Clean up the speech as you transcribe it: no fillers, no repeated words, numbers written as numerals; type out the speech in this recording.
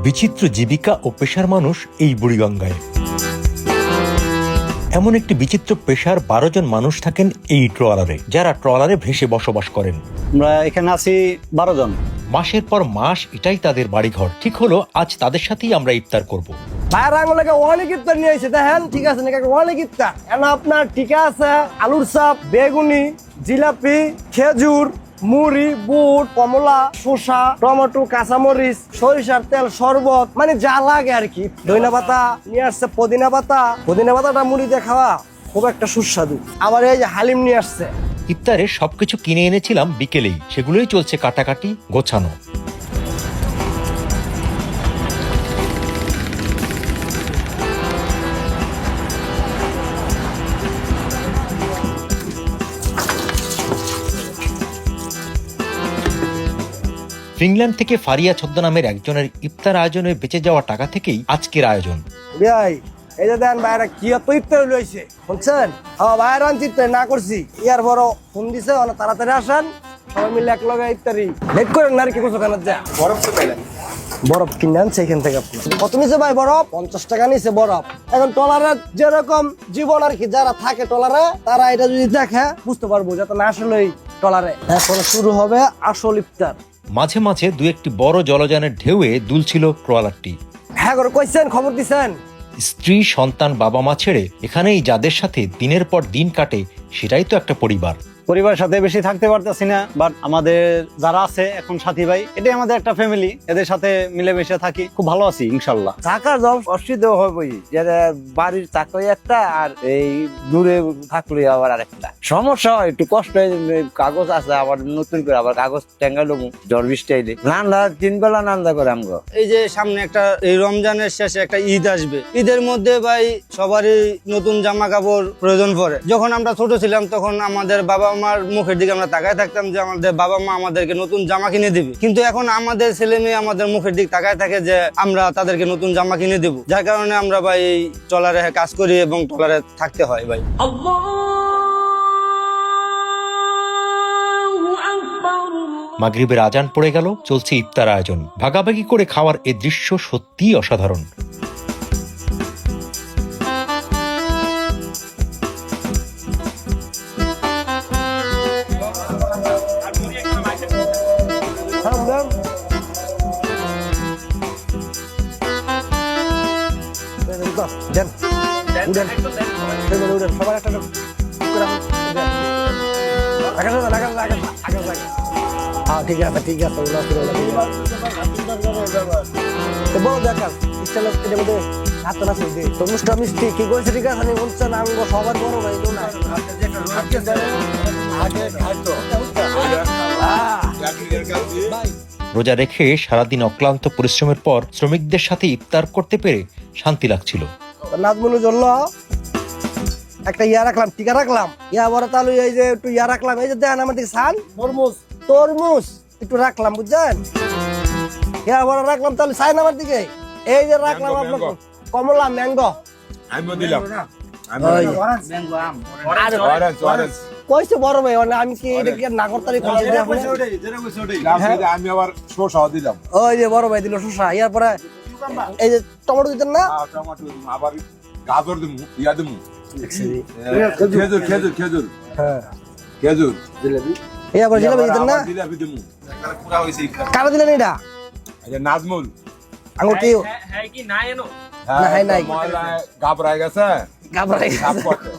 বিচিত্র জীবিকা ও পেশার মানুষ এই বুড়িগঙ্গায়। এমন একটি বিচিত্র পেশার 12 জন মানুষ থাকেন এই ট্রলারে, যারা ট্রলারে ভেসে বসবাস করেন। আমরা এখানে আছি 12 জন। মাসের পর মাস এটাই তাদের বাড়িঘর। ঠিক হলো, আজ তাদের সাথেই আমরা ইফতার করব। ভাইয়ের আঙুলে অনেক ইফতার নিয়ে এসে দেখেন, ঠিক আছে নাকি? অনেক ইফতার এখন আপনার টিকা আছে, আলুর চাপ, বেগুনি, জিলাপি, খেজুর, মুড়ি, বুট, কমলা, শসা, টমেটো, কাঁচামরিচ, সরিষার তেল, শরবত, মানে যা লাগে আর কি। ধইনা পাতা নিয়ে আসছে, পুদিনা পাতাটা মুড়ি দিয়ে খাওয়া খুব একটা সুস্বাদু। আবার এই যে হালিম নিয়ে আসছে। ইফতারে সবকিছু কিনে এনেছিলাম বিকেলেই, সেগুলোই চলছে কাটাকাটি, গোছানো। ফিনল্যান্ড থেকে ফারিয়া ছদ্মনামের একজনের ইফতার আয়োজনে বেঁচে যাওয়া টাকা থেকেই আজকের আয়োজন। ভাই এই যে দেন ভাইরা কি এত ইফতার লইছে শুনছেন? ভাইয়ের আনচিত্র না করছি, ইয়ার বড় ফোন দিছে, অনেক তাড়াতাড়ি আসেন, সবাই মিলে এক লগে ইফতারি। লেট করেন না আর কি করছো কেন? যা বরফ তো পাইলেন, বরফ কিনে আনছে এখান থেকে। আপনি কত নিছে ভাই বরফ? 50 টাকা নিছে বরফ। এখন ট্রলারে যেরকম জীবন আর কি, যারা থাকে ট্রলারে তারা এটা যদি দেখে বুঝতে পারবো যাতে না আসলে ট্রলারে। এখন শুরু হবে আসল ইফতার। মাঝে মাঝে দু একটি বড় জলযানের ঢেউয়ে দুলছিল ট্রলারটি। হ্যাঁ করে কইছেন, খবর দিছেন? স্ত্রী, সন্তান, বাবা মা ছেড়ে এখানেই যাদের সাথে দিনের পর দিন কাটে, সেটাই তো একটা পরিবার। পরিবারের সাথে বেশি থাকতে পারতেছি না, বাট আমাদের যারা আছে এখন সাথী ভাই, এটাই আমাদের একটা ফ্যামিলি। এদের সাথে মিলেমিশে থাকি, খুব ভালো আছি ইনশাল্লাহ। থাকার জব অসুবিধা হবেই, যে বাড়ির চাকরি একটা আর এই দূরে থাকলে আবার আরেকটা সমস্যা হয়, একটু কষ্ট হয়। কাগজ আছে আবার নতুন করে আবার কাগজ টেঙ্গালো ঝড় বৃষ্টি আইলে নান্দা 3 বেলা নান্দা করে আমগো। এই যে সামনে একটা এই রমজানের শেষে একটা ঈদ আসবে, ঈদের মধ্যে ভাই সবারই নতুন জামা কাপড় প্রয়োজন পড়ে। যখন আমরা ছোট ছিলাম তখন আমাদের বাবা মার মুখের দিকে আমরা তাকায় থাকতাম যে আমাদের বাবা মা আমাদেরকে নতুন জামা কিনে দিবে, কিন্তু এখন আমাদের ছেলে মেয়ে আমাদের মুখের দিকে তাকায় থাকে যে আমরা তাদেরকে নতুন জামা কিনে দেব। যার কারণে আমরা ভাই এই ট্রলারে কাজ করি এবং ট্রলারে থাকতে হয় ভাই। মাগরিবের আজান পড়ে গেল, চলছে ইফতার আয়োজন। ভাগাভাগি করে খাওয়ার এই দৃশ্য সত্যিই অসাধারণ। সবার একটা ঠিক আছে, ঠিক আছে। তরমুজটা মিষ্টি কি করেছে? ঠিক আছে, আমি বলছেন আঙ্গ সবার বড় ভাই রোজা রেখে সারাদিন অক্লান্ত পরিশ্রমের পর শ্রমিকদের সাথে ইফতার করতে পেরে শান্তি লাগছিল। নাজমুল জল্ল একটা ইয়া রাখলাম, টিকা রাখলাম, ইয়া বড় তালু, এই যে একটু ইয়া রাখলাম, এই যে দেন আমার দিকে সান তরমুজ একটু রাখলাম, বুঝছেন? ইয়া বড় রাখলাম, তাহলে সাইন আমার দিকে, এই যে রাখলাম আপনার কমলা, ম্যাঙ্গো কইছে বড় ভাই। আমি কি এটা কি না করতে আমি আবার শসা দিলাম, ওই যে বড় ভাই দিল শসা। ইয়ার পরে এই যে টমেটো দিতেন না, টমেটো দিমু, আবার গাজর দিমু, ইয়া দিমু, খেজুর খেজুর খেজুর খেজুর জিলাপি, এই আবার জিলাপি দিতেন না, জিলাপি দিমু। পুরা হইছে কারা দিলেন এটা? এই যে নাজমুল আঙ্গুর কি হ্যাঁ কি না এনো না, নাই গাবরাই গেছে, গাবরাই গাব করতে